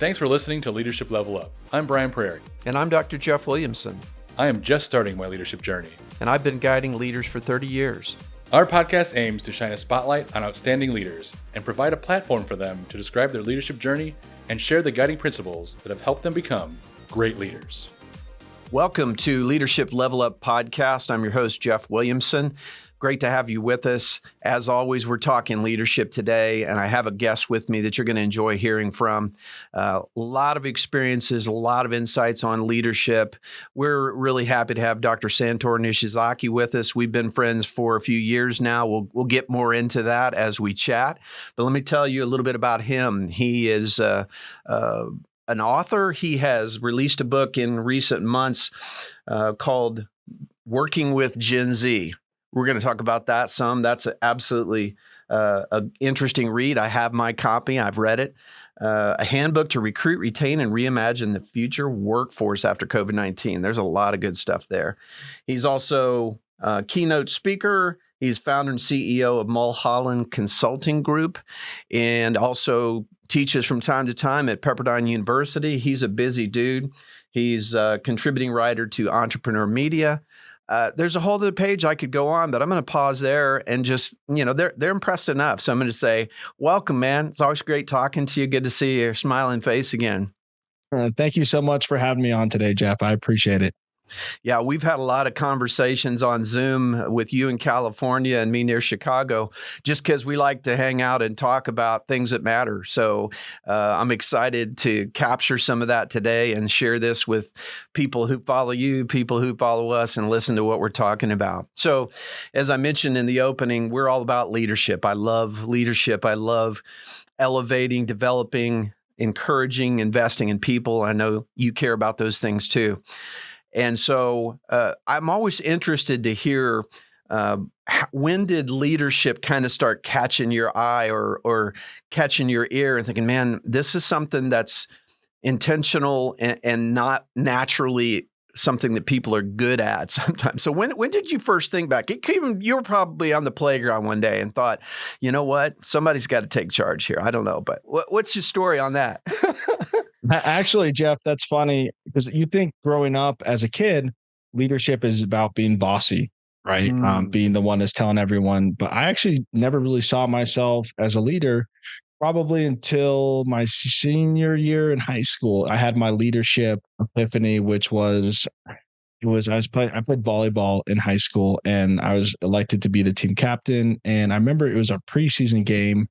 Thanks for listening to Leadership Level Up. I'm Brian Prairie. And I'm Dr. Jeff Williamson. I am just starting my leadership journey. And I've been guiding leaders for 30 years. Our podcast aims to shine a spotlight on outstanding leaders and provide a platform for them to describe their leadership journey and share the guiding principles that have helped them become great leaders. Welcome to Leadership Level Up podcast. I'm your host, Jeff Williamson. Great to have you with us. As always, we're talking leadership today, and I have a guest with me that you're going to enjoy hearing from. A lot of experiences, a lot of insights on leadership. We're really happy to have Dr. Santor Nishizaki with us. We've been friends for a few years now. We'll get more into that as we chat. But let me tell you a little bit about him. He is an author. He has released a book in recent months called Working with Gen Z. We're going to talk about that some. That's absolutely an interesting read. I have my copy. I've read it. A handbook to recruit, retain, and reimagine the future workforce after COVID-19. There's a lot of good stuff there. He's also a keynote speaker. He's founder and CEO of Mulholland Consulting Group and also teaches from time to time at Pepperdine University. He's a busy dude. He's a contributing writer to Entrepreneur Media. There's a whole other page I could go on, but I'm going to pause there and just, they're impressed enough. So I'm going to say, welcome, man. It's always great talking to you. Good to see your smiling face again. Thank you so much for having me on today, Jeff. I appreciate it. Yeah, we've had a lot of conversations on Zoom with you in California and me near Chicago, just because we like to hang out and talk about things that matter. So I'm excited to capture some of that today and share this with people who follow you, people who follow us, and listen to what we're talking about. So as I mentioned in the opening, we're all about leadership. I love leadership. I love elevating, developing, encouraging, investing in people. I know you care about those things too. And so I'm always interested to hear when did leadership kind of start catching your eye or catching your ear and thinking, man, this is something that's intentional and not naturally something that people are good at sometimes. So when did you first think back? You were probably on the playground one day and thought, you know what, somebody's got to take charge here. I don't know, but what's your story on that? Actually, Jeff, that's funny because you think growing up as a kid, leadership is about being bossy, right? Being the one that's telling everyone. But I actually never really saw myself as a leader probably until my senior year in high school. I had my leadership epiphany, which was I played volleyball in high school and I was elected to be the team captain. And I remember it was a preseason game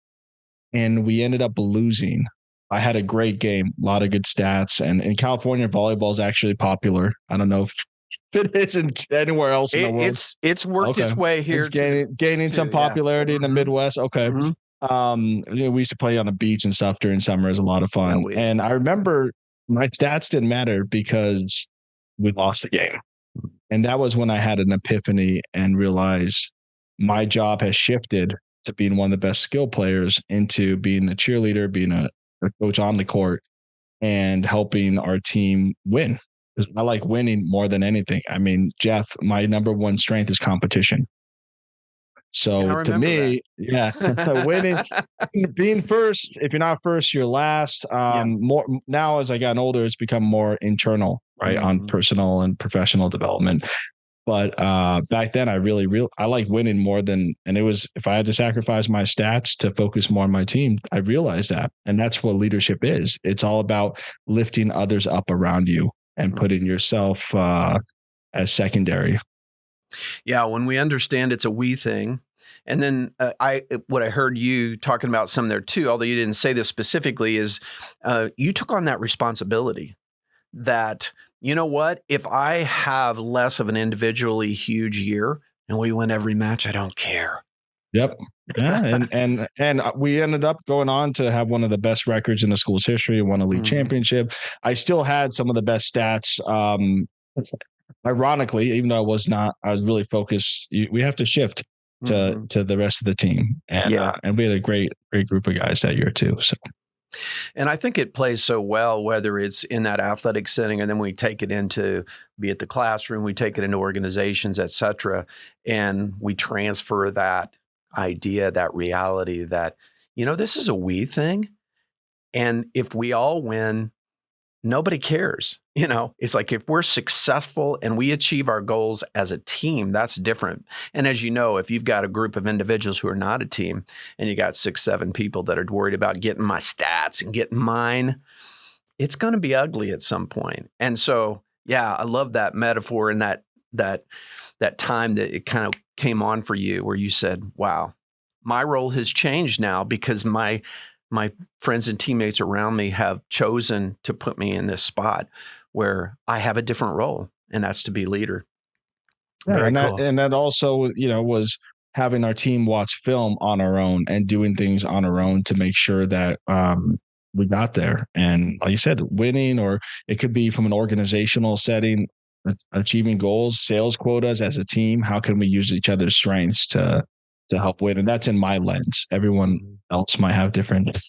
and we ended up losing. I had a great game, a lot of good stats. And in California, volleyball is actually popular. I don't know if it isn't anywhere else in the world. It's worked its way here. It's gaining some popularity in the Midwest. Okay. We used to play on the beach and stuff during summer. It was a lot of fun. And I remember my stats didn't matter because we lost the game. And that was when I had an epiphany and realized my job has shifted to being one of the best skill players into being a cheerleader, being a coach on the court and helping our team win. Because I like winning more than anything. I mean, Jeff, my number one strength is competition. So to me, winning, being first, if you're not first, you're last. More now as I got older, it's become more internal, right? On personal and professional development. But back then, I like winning more than, and it was, if I had to sacrifice my stats to focus more on my team, I realized that. And that's what leadership is. It's all about lifting others up around you and putting yourself as secondary. Yeah, when we understand it's a we thing. And then what I heard you talking about some there too, although you didn't say this specifically, is you took on that responsibility that, you know what, if I have less of an individually huge year and we win every match, I don't care. Yep. Yeah. And we ended up going on to have one of the best records in the school's history and won a league championship. I still had some of the best stats. Ironically, even though I was really focused. We have to shift to the rest of the team. And we had a great group of guys that year too. So. And I think it plays so well, whether it's in that athletic setting, and then we take it into, be it the classroom, we take it into organizations, et cetera, and we transfer that idea, that reality that, this is a we thing. And if we all win, nobody cares. It's like if we're successful and we achieve our goals as a team, that's different. And as you know, if you've got a group of individuals who are not a team and you got 6, 7 people that are worried about getting my stats and getting mine, it's going to be ugly at some point. And so, yeah, I love that metaphor and that time that it kind of came on for you where you said, wow, my role has changed now because my friends and teammates around me have chosen to put me in this spot where I have a different role, and that's to be leader. Very cool. That also, was having our team watch film on our own and doing things on our own to make sure that we got there. And like you said, winning, or it could be from an organizational setting, achieving goals, sales quotas as a team. How can we use each other's strengths to help win? And that's in my lens. Everyone else might have different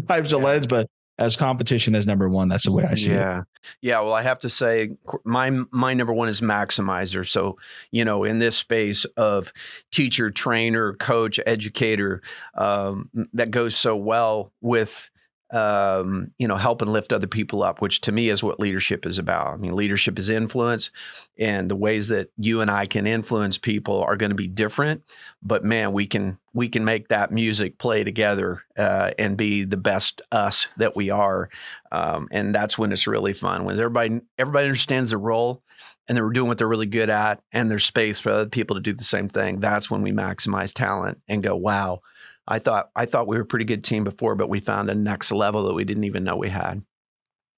types of lens, but as competition as number one, that's the way I see it. Yeah. Well, I have to say my number one is maximizer. So, in this space of teacher, trainer, coach, educator, that goes so well with help and lift other people up, which to me is what leadership is about. I mean, leadership is influence, and the ways that you and I can influence people are going to be different. But man, we can make that music play together and be the best us that we are. And that's when it's really fun, when everybody understands the role and they're doing what they're really good at, and there's space for other people to do the same thing. That's when we maximize talent and go, wow, I thought we were a pretty good team before, but we found a next level that we didn't even know we had.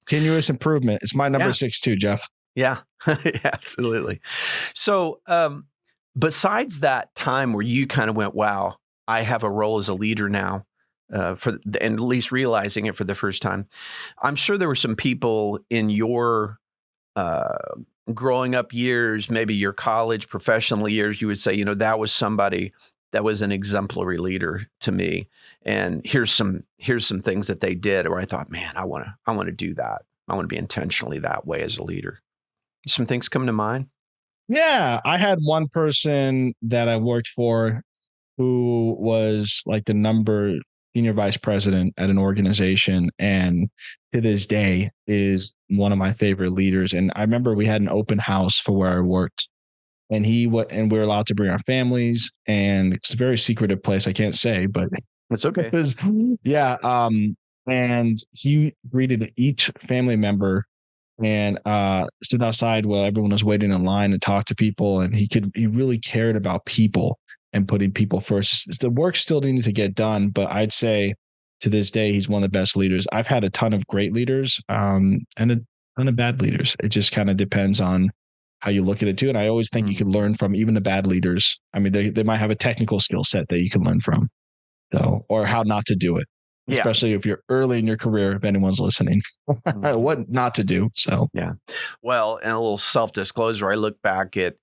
Continuous improvement. It's my number 6 too, Jeff. Yeah, absolutely. So besides that time where you kind of went, wow, I have a role as a leader now, and at least realizing it for the first time, I'm sure there were some people in your growing up years, maybe your college, professional years, you would say, that was somebody that was an exemplary leader to me. And here's some things that they did where I thought, man, I want to do that. I want to be intentionally that way as a leader. Some things come to mind? Yeah. I had one person that I worked for who was like the senior vice president at an organization, and to this day is one of my favorite leaders. And I remember we had an open house for where I worked, and we were allowed to bring our families, and it's a very secretive place. I can't say, but it's okay. And he greeted each family member and stood outside while everyone was waiting in line and talked to people. And he really cared about people and putting people first. The work still needed to get done, but I'd say to this day, he's one of the best leaders. I've had a ton of great leaders and a ton of bad leaders. It just kind of depends on how you look at it too. And I always think you can learn from even the bad leaders. I mean, they might have a technical skill set that you can learn from, or how not to do it, especially if you're early in your career, if anyone's listening, what not to do. So, yeah. Well, and a little self-disclosure, I look back at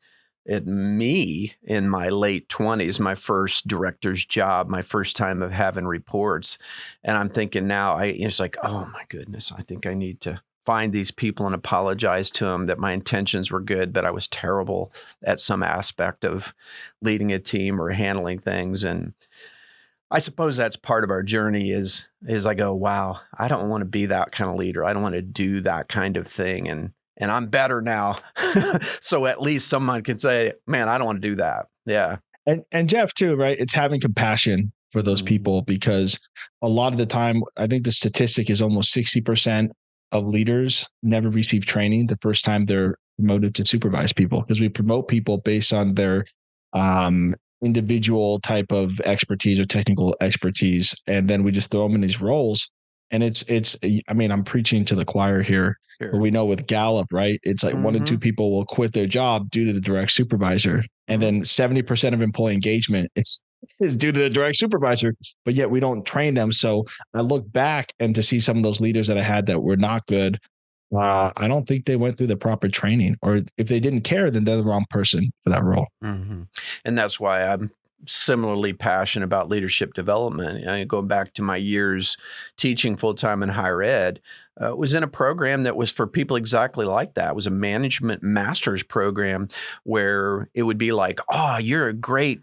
me in my late 20s, my first director's job, my first time of having reports. And I'm thinking now, it's like, oh my goodness, I think I need to find these people and apologize to them that my intentions were good, but I was terrible at some aspect of leading a team or handling things. And I suppose that's part of our journey is I go, wow, I don't want to be that kind of leader. I don't want to do that kind of thing. And I'm better now. So at least someone can say, man, I don't want to do that. Yeah. And Jeff too, right? It's having compassion for those people, because a lot of the time, I think the statistic is almost 60% of leaders never receive training the first time they're promoted to supervise people, because we promote people based on their individual type of expertise or technical expertise. And then we just throw them in these roles. And I'm preaching to the choir here. Sure. But we know with Gallup, right? It's like 1 in 2 people will quit their job due to the direct supervisor. And then 70% of employee engagement is due to the direct supervisor, but yet we don't train them. So I look back and to see some of those leaders that I had that were not good, I don't think they went through the proper training, or if they didn't care, then they're the wrong person for that role. Mm-hmm. And that's why I'm similarly passionate about leadership development. Going back to my years teaching full-time in higher ed, was in a program that was for people exactly like that. It was a management master's program where it would be like, oh, you're a great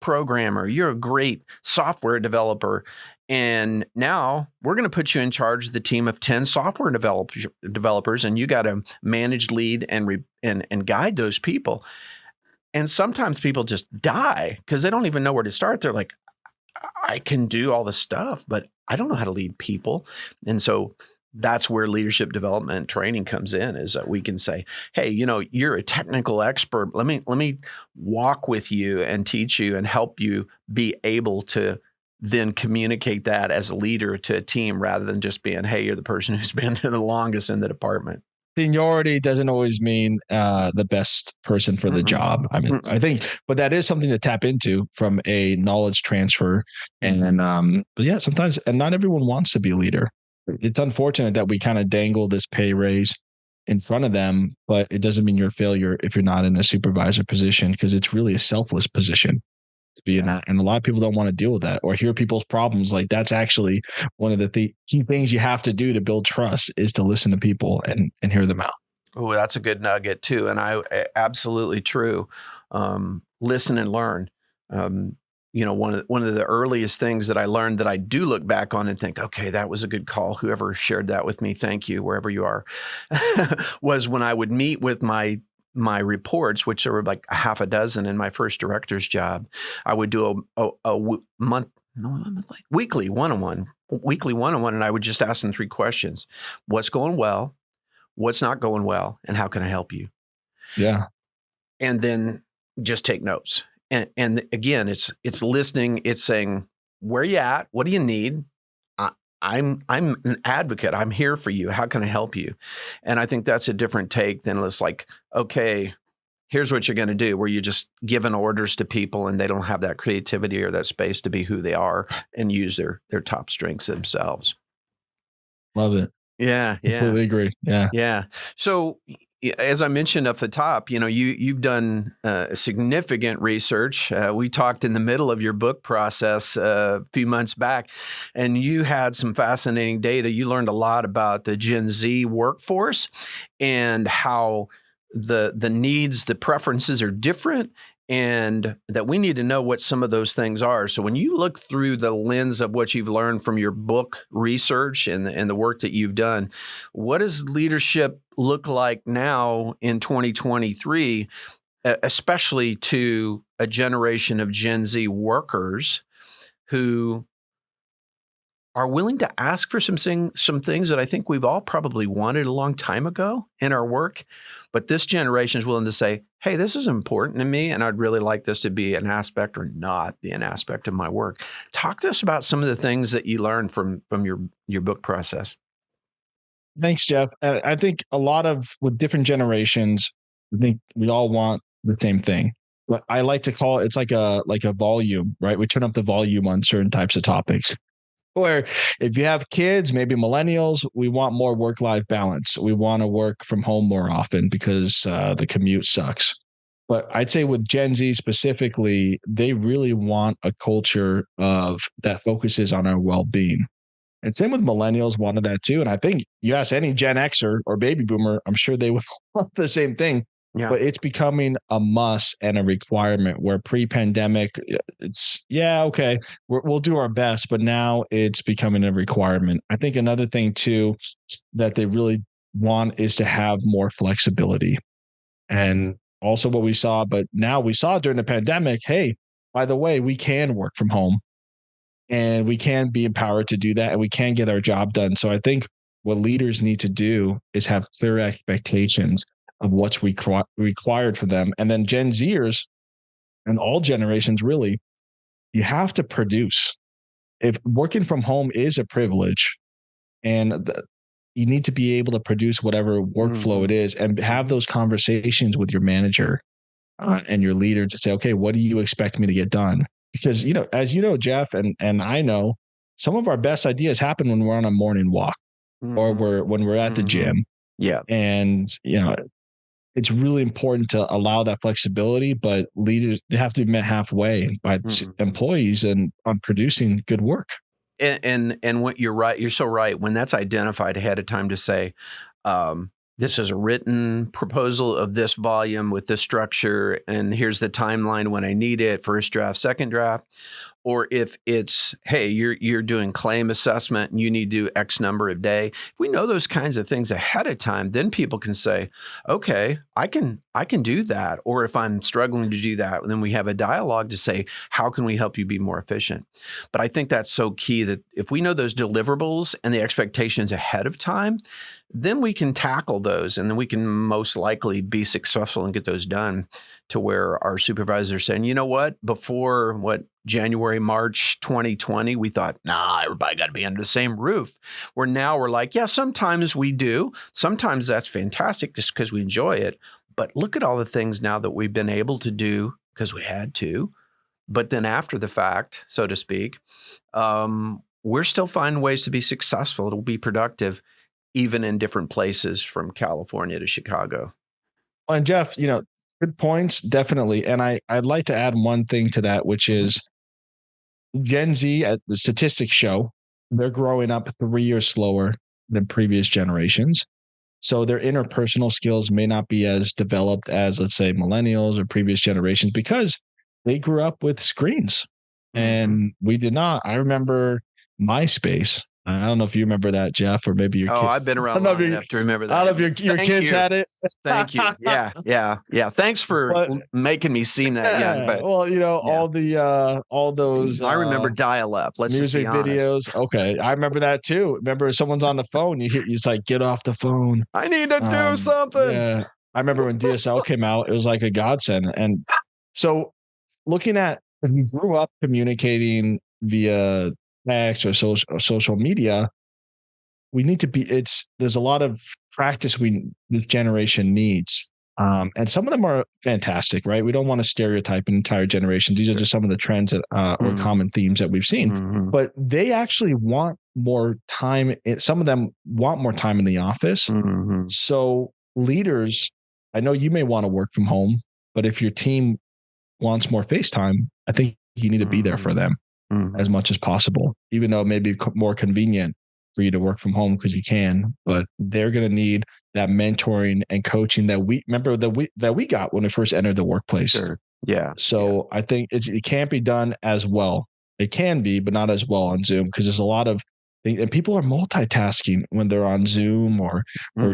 programmer, you're a great software developer, And now we're going to put you in charge of the team of 10 software developers, and you got to manage, lead, and guide those people. And sometimes people just die because they don't even know where to start. They're like, I can do all the stuff, but I don't know how to lead people. And so that's where leadership development training comes in, is that we can say, hey, you're a technical expert. Let me walk with you and teach you and help you be able to then communicate that as a leader to a team, rather than just being, hey, you're the person who's been here the longest in the department. Seniority doesn't always mean the best person for the job. I mean, I think, but that is something to tap into from a knowledge transfer. And but yeah, sometimes, and not everyone wants to be a leader. It's unfortunate that we kind of dangle this pay raise in front of them, but it doesn't mean you're a failure if you're not in a supervisor position, because it's really a selfless position to be in that. And a lot of people don't want to deal with that or hear people's problems. Like, that's actually one of the key things you have to do to build trust, is to listen to people and hear them out. Oh, that's a good nugget too. And absolutely true. Listen and learn. One of the earliest things that I learned that I do look back on and think, okay, that was a good call. Whoever shared that with me, thank you, wherever you are, was when I would meet with my reports, which there were like a half a dozen in my first director's job. I would do weekly one-on-one, and I would just ask them 3 questions: what's going well, what's not going well, and how can I help you? Yeah. And then just take notes. And again, it's listening. It's saying, where are you at? What do you need? I'm an advocate. I'm here for you. How can I help you? And I think that's a different take than it's like, okay, here's what you're going to do, where you're just giving orders to people and they don't have that creativity or that space to be who they are and use their top strengths themselves. Love it. Yeah. Completely agree. Yeah. Yeah. So, as I mentioned up the top, you've done significant research. We talked in the middle of your book process a few months back, and you had some fascinating data. You learned a lot about the Gen Z workforce and how the needs, the preferences are different, and that we need to know what some of those things are. So when you look through the lens of what you've learned from your book research and the work that you've done, what does leadership look like now in 2023, especially to a generation of Gen Z workers who are willing to ask for some things that I think we've all probably wanted a long time ago in our work, but this generation is willing to say, hey, this is important to me, and I'd really like this to be an aspect or not be an aspect of my work. Talk to us about some of the things that you learned from your book process. Thanks, Jeff. I think with different generations, I think we all want the same thing. But I like to call it's like a volume, right? We turn up the volume on certain types of topics. Or if you have kids, maybe millennials, we want more work-life balance. We want to work from home more often because the commute sucks. But I'd say with Gen Z specifically, they really want a culture that focuses on our well-being. And same with millennials wanted that too. And I think you ask any Gen Xer or baby boomer, I'm sure they would want the same thing. Yeah. But it's becoming a must and a requirement, where pre-pandemic, okay, we'll do our best, but now it's becoming a requirement. I think another thing too that they really want is to have more flexibility. And also what we saw, but now we saw during the pandemic, hey, by the way, we can work from home and we can be empowered to do that, and we can get our job done. So I think what leaders need to do is have clear expectations of what's required for them. And then Gen Zers and all generations, really, you have to produce. If working from home is a privilege, and you need to be able to produce whatever workflow it is, and have those conversations with your manager and your leader to say, okay, what do you expect me to get done? Because, as you know, Jeff, and I know, some of our best ideas happen when we're on a morning walk or when we're at the gym. Yeah. And, it's really important to allow that flexibility, but leaders, they have to be met halfway by employees and on producing good work. And what you're right, you're so right. When that's identified ahead of time to say, this is a written proposal of this volume with this structure, and here's the timeline when I need it, first draft, second draft, or if it's, hey, you're doing claim assessment and you need to do X number a day. If we know those kinds of things ahead of time, then people can say, okay, I can do that. Or if I'm struggling to do that, then we have a dialogue to say, how can we help you be more efficient? But I think that's so key that if we know those deliverables and the expectations ahead of time, then we can tackle those, and then we can most likely be successful and get those done to where our supervisors are saying, you know what, before January, March 2020, we thought, nah, everybody got to be under the same roof. Where now we're like, yeah, sometimes we do. Sometimes that's fantastic just because we enjoy it. But look at all the things now that we've been able to do because we had to. But then after the fact, so to speak, we're still finding ways to be successful. It'll be productive, even in different places from California to Chicago. Well, and Jeff, good points, definitely. And I'd like to add one thing to that, which is Gen Z, as the statistics show, they're growing up 3 years slower than previous generations. So their interpersonal skills may not be as developed as, let's say, millennials or previous generations because they grew up with screens. And we did not. I remember MySpace. I don't know if you remember that, Jeff, or maybe your kids. Oh, I've been around long enough to remember that. I don't know if your kids had it. Thank you. Yeah. Thanks for making me seem that young. But all those. I remember dial-up. Let's music videos. Okay, I remember that too. Remember, someone's on the phone. It's like, get off the phone. I need to do something. Yeah, I remember when DSL came out. It was like a godsend. And so, looking at if you grew up communicating via text or social media, we need to be. There's a lot of practice this generation needs, and some of them are fantastic, right? We don't want to stereotype an entire generation. These are just some of the trends that or common themes that we've seen. But they actually want more time. Some of them want more time in the office. So leaders, I know you may want to work from home, but if your team wants more face time, I think you need to be there for them as much as possible, even though it may be more convenient for you to work from home because you can, but they're going to need that mentoring and coaching that we got when we first entered the workplace. Sure. Yeah. So I think it can't be done as well. It can be, but not as well on Zoom because there's a lot of things, and people are multitasking when they're on Zoom or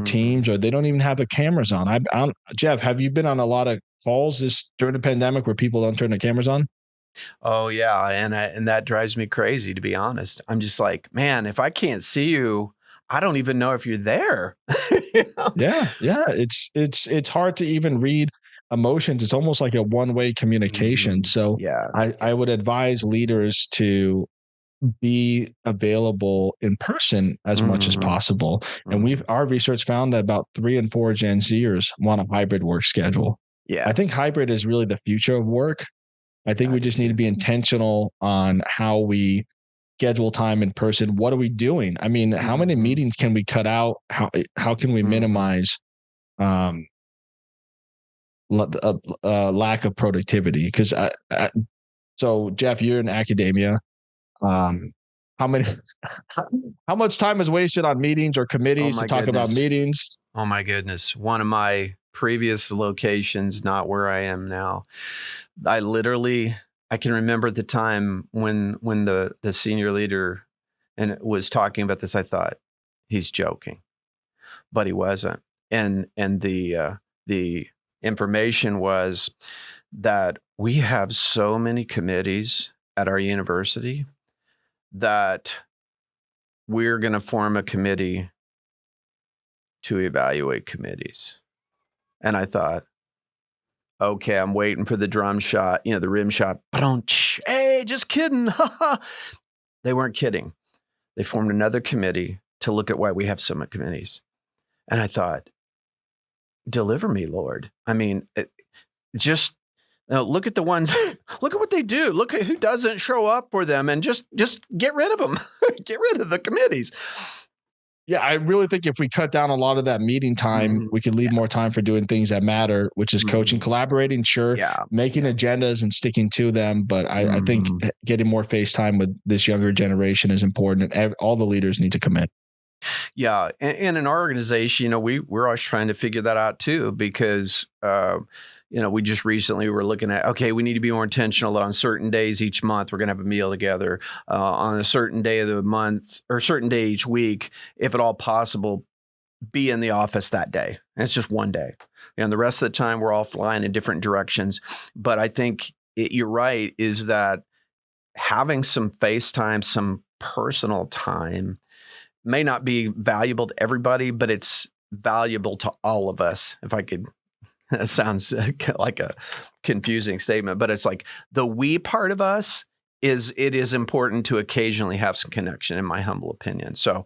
Teams, or they don't even have the cameras on. Jeff, have you been on a lot of calls during the pandemic where people don't turn the cameras on? Oh yeah, and that drives me crazy, to be honest. I'm just like, man, if I can't see you, I don't even know if you're there. Yeah. It's hard to even read emotions. It's almost like a one-way communication. So yeah, I would advise leaders to be available in person as much as possible. And our research found that about 3 in 4 Gen Zers want a hybrid work schedule. Yeah, I think hybrid is really the future of work. I think we just need to be intentional on how we schedule time in person. What are we doing? I mean, how many meetings can we cut out? How can we minimize lack of productivity? Because so Jeff, you're in academia. How much time is wasted on meetings or committees to talk about meetings? Oh my goodness. One of my previous locations, not where I am now. I can remember at the time when the senior leader was talking about this, I thought he's joking, but he wasn't. And the information was that we have so many committees at our university that we're going to form a committee to evaluate committees. And I thought, okay, I'm waiting for the drum shot, the rim shot. Hey, just kidding. They weren't kidding. They formed another committee to look at why we have so many committees. And I thought, deliver me, Lord. I mean, look at the ones, look at what they do. Look at who doesn't show up for them and just get rid of them. Get rid of the committees. Yeah, I really think if we cut down a lot of that meeting time, we can leave more time for doing things that matter, which is coaching, collaborating, making agendas and sticking to them. But I think getting more face time with this younger generation is important, and all the leaders need to commit. Yeah. And in our organization, we're always trying to figure that out too, because, we just recently were looking at, okay, we need to be more intentional that on certain days each month, we're going to have a meal together on a certain day of the month or a certain day each week, if at all possible, be in the office that day. And it's just one day. And the rest of the time we're all flying in different directions. But I think you're right, is that having some face time, some personal time may not be valuable to everybody, but it's valuable to all of us. If I could, that sounds like a confusing statement, but it's like the we part of us it is important to occasionally have some connection, in my humble opinion. So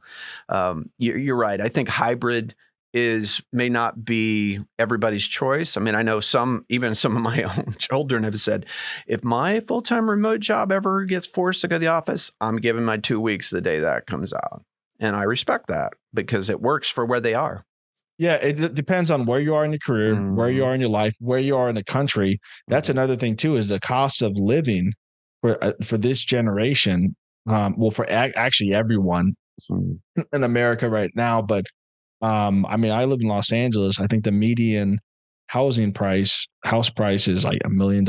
you're right. I think hybrid may not be everybody's choice. I mean, I know even some of my own children have said, if my full-time remote job ever gets forced to go to the office, I'm giving my 2 weeks the day that comes out. And I respect that because it works for where they are. Yeah, it depends on where you are in your career, where you are in your life, where you are in the country. That's another thing too, is the cost of living for this generation. For actually everyone in America right now. But I mean, I live in Los Angeles. I think the median house price is like $1 million.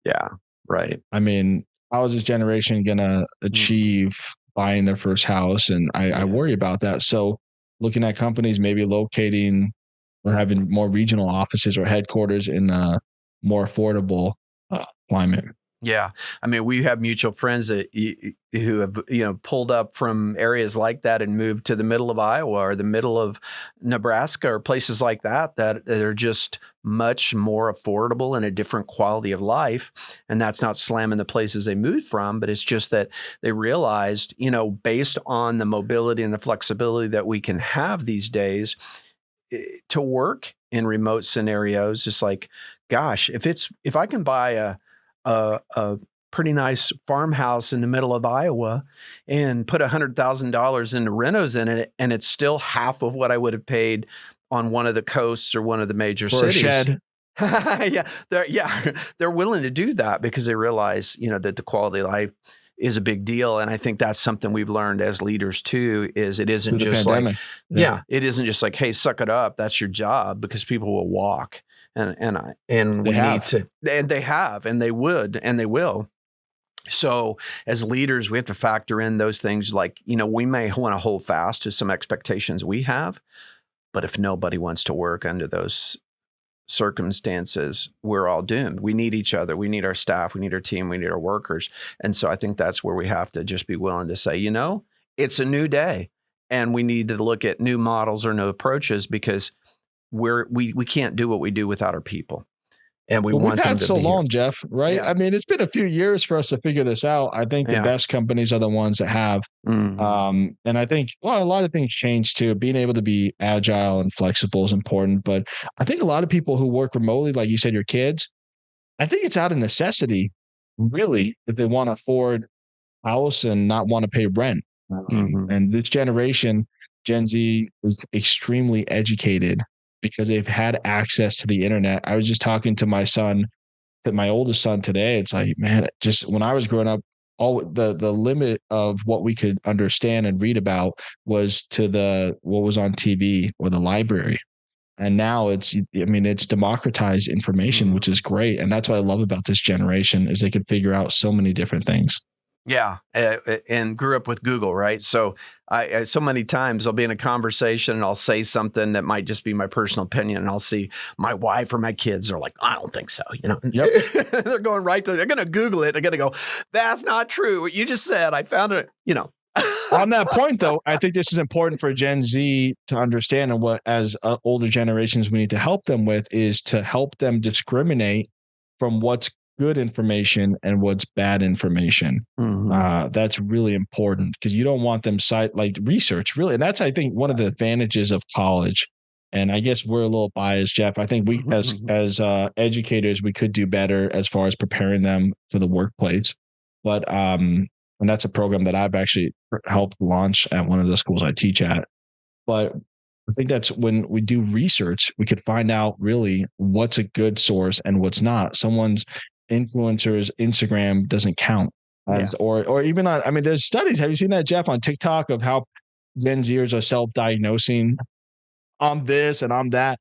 Yeah, right. I mean, how is this generation gonna achieve buying their first house? And I worry about that. So looking at companies maybe locating or having more regional offices or headquarters in a more affordable climate. Yeah. I mean, we have mutual friends who have, pulled up from areas like that and moved to the middle of Iowa or the middle of Nebraska or places like that are just much more affordable and a different quality of life. And that's not slamming the places they moved from, but it's just that they realized, based on the mobility and the flexibility that we can have these days to work in remote scenarios, it's like, gosh, if I can buy a pretty nice farmhouse in the middle of Iowa and put $100,000 into renos in it, and it's still half of what I would have paid on one of the coasts or one of the major cities. A shed. They're willing to do that because they realize, that the quality of life is a big deal. And I think that's something we've learned as leaders too, is it isn't just pandemic. It isn't just like, hey, suck it up. That's your job, because people will walk. And they have, and they would, and they will. So as leaders, we have to factor in those things like, we may want to hold fast to some expectations we have, but if nobody wants to work under those circumstances, we're all doomed. We need each other. We need our staff. We need our team. We need our workers. And so I think that's where we have to just be willing to say, it's a new day and we need to look at new models or new approaches, because we can't do what we do without our people. And we've had so long, Jeff, right? Yeah. I mean, it's been a few years for us to figure this out. I think the best companies are the ones that have. And I think, a lot of things change too. Being able to be agile and flexible is important. But I think a lot of people who work remotely, like you said, your kids, I think it's out of necessity, really, if they want to afford a house and not want to pay rent. And this generation, Gen Z, is extremely educated because they've had access to the internet. I was just talking to my oldest son today. It's like, man, just when I was growing up, all the limit of what we could understand and read about was to what was on TV or the library. And now it's democratized information, which is great. And that's what I love about this generation, is they can figure out so many different things. Yeah. And grew up with Google, right? So I so many times I'll be in a conversation and I'll say something that might just be my personal opinion, and I'll see my wife or my kids are like, I don't think so. Yep. They're going they're going to Google it. They're going to go, that's not true. What you just said, I found it, On that point, though, I think this is important for Gen Z to understand, and what as older generations we need to help them with is to help them discriminate from what's good information and what's bad information. That's really important, because you don't want them research, really. And that's, I think, one of the advantages of college. And I guess we're a little biased, Jeff. I think we, as educators, we could do better as far as preparing them for the workplace. But and that's a program that I've actually helped launch at one of the schools I teach at. But I think that's when we do research, we could find out really what's a good source and what's not. Someone's influencer's Instagram doesn't count or even on, there's studies. Have you seen that, Jeff, on TikTok, of how Gen Zers are self-diagnosing, I'm this and I'm that,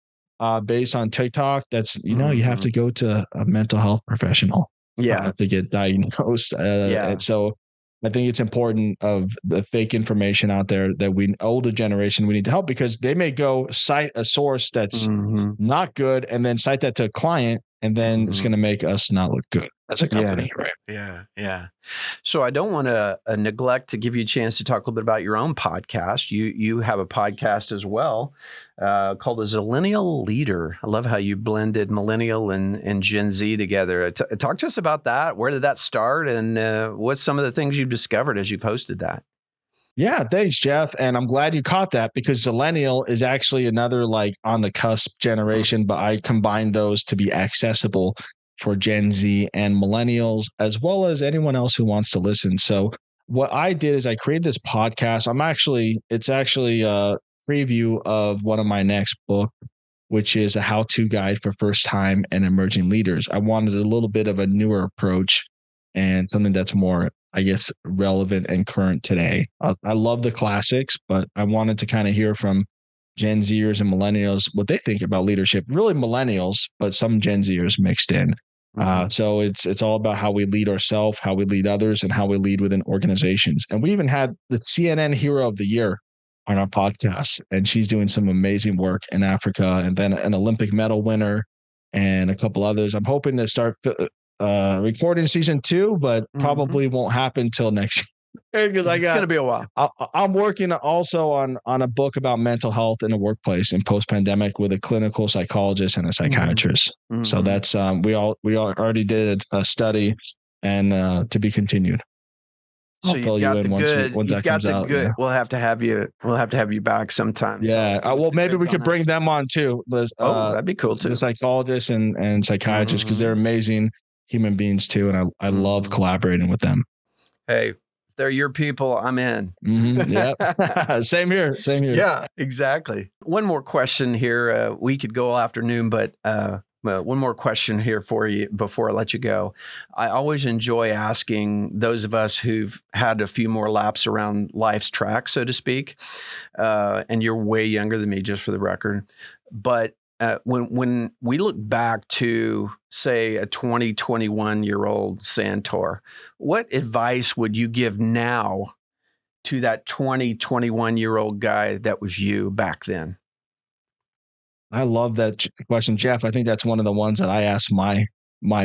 based on TikTok. That's, you have to go to a mental health professional to get diagnosed. And so I think it's important of the fake information out there that older generation, we need to help, because they may go cite a source that's not good and then cite that to a client, and then it's going to make us not look good as a company. Right. Yeah. So I don't want to neglect to give you a chance to talk a little bit about your own podcast. You have a podcast as well called The Zillennial Leader. I love how you blended millennial and Gen Z together. Talk to us about that. Where did that start? And what's some of the things you've discovered as you've hosted that? Yeah, thanks, Jeff. And I'm glad you caught that, because Zillennial is actually another like on the cusp generation, but I combined those to be accessible for Gen Z and millennials, as well as anyone else who wants to listen. So what I did is I created this podcast. It's actually a preview of one of my next book, which is a how-to guide for first-time and emerging leaders. I wanted a little bit of a newer approach and something that's more, I guess, relevant and current today. I love the classics, but I wanted to kind of hear from Gen Zers and millennials what they think about leadership. Really millennials, but some Gen Zers mixed in. So it's all about how we lead ourselves, how we lead others, and how we lead within organizations. And we even had the CNN Hero of the Year on our podcast, and she's doing some amazing work in Africa, and then an Olympic medal winner and a couple others. I'm hoping to start recording season 2, but probably won't happen till next year, because it's going to be a while. I'm working also on a book about mental health in the workplace in post-pandemic with a clinical psychologist and a psychiatrist. So that's we already did a study, and to be continued. So you've got the good. You've got the good. Yeah. We'll have to have you back sometime. Yeah. Well, maybe we could bring them on too. That'd be cool too. The psychologists and psychiatrists, because they're amazing human beings too, and I love collaborating with them. Hey, they're your people. I'm in. Yeah. Same here. Yeah, exactly. One more question here. We could go all afternoon, but one more question here for you before I let you go. I always enjoy asking those of us who've had a few more laps around life's track, so to speak. And you're way younger than me, just for the record. But when we look back to, say, a 21-year-old Santor, what advice would you give now to that 21-year-old guy that was you back then? I love that question, Jeff. I think that's one of the ones that I ask my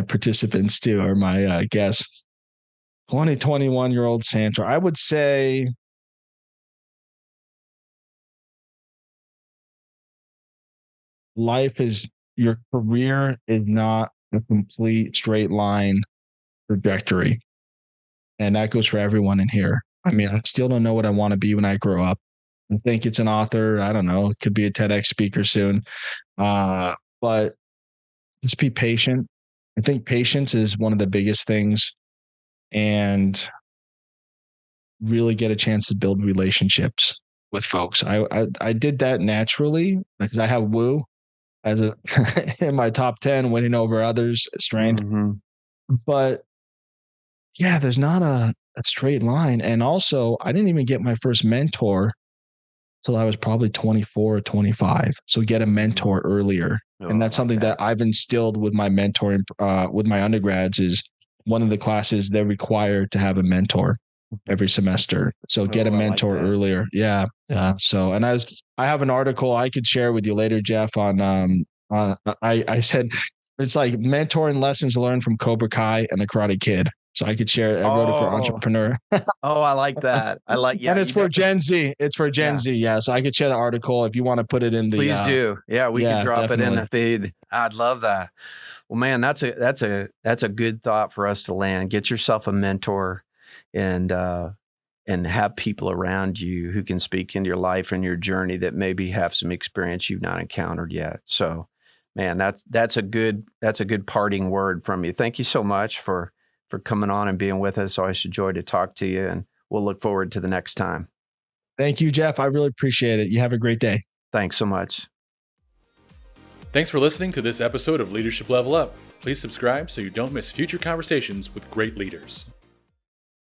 participants too, or my guests. 21-year-old Santor. I would say your career is not a complete straight line trajectory. And that goes for everyone in here. I mean, I still don't know what I want to be when I grow up. I think it's an author. I don't know. It could be a TEDx speaker soon. But just be patient. I think patience is one of the biggest things, and really get a chance to build relationships with folks. I did that naturally because I have woo as in my top 10, winning over others, strength. But yeah, there's not a straight line. And also, I didn't even get my first mentor till I was probably 24 or 25. So get a mentor earlier. And that's something that I've instilled with my mentoring, with my undergrads. Is one of the classes they're required to have a mentor every semester. So get a mentor earlier. Yeah. So, and I have an article I could share with you later, Jeff, on I said it's like mentoring lessons learned from Cobra Kai and the Karate Kid. So I could share. I wrote it for Entrepreneur. I like that. And it's for Gen Z. It's for Gen Z. Yeah. So I could share the article if you want to put it in the. Please do. Yeah, we can drop it in the feed. I'd love that. Well, man, that's a good thought for us to land. Get yourself a mentor, and have people around you who can speak into your life and your journey that maybe have some experience you've not encountered yet. So, man, that's a good parting word from you. Thank you so much for coming on and being with us. Always a joy to talk to you, and we'll look forward to the next time. Thank you, Jeff. I really appreciate it. You have a great day. Thanks so much. Thanks for listening to this episode of Leadership Level Up. Please subscribe so you don't miss future conversations with great leaders.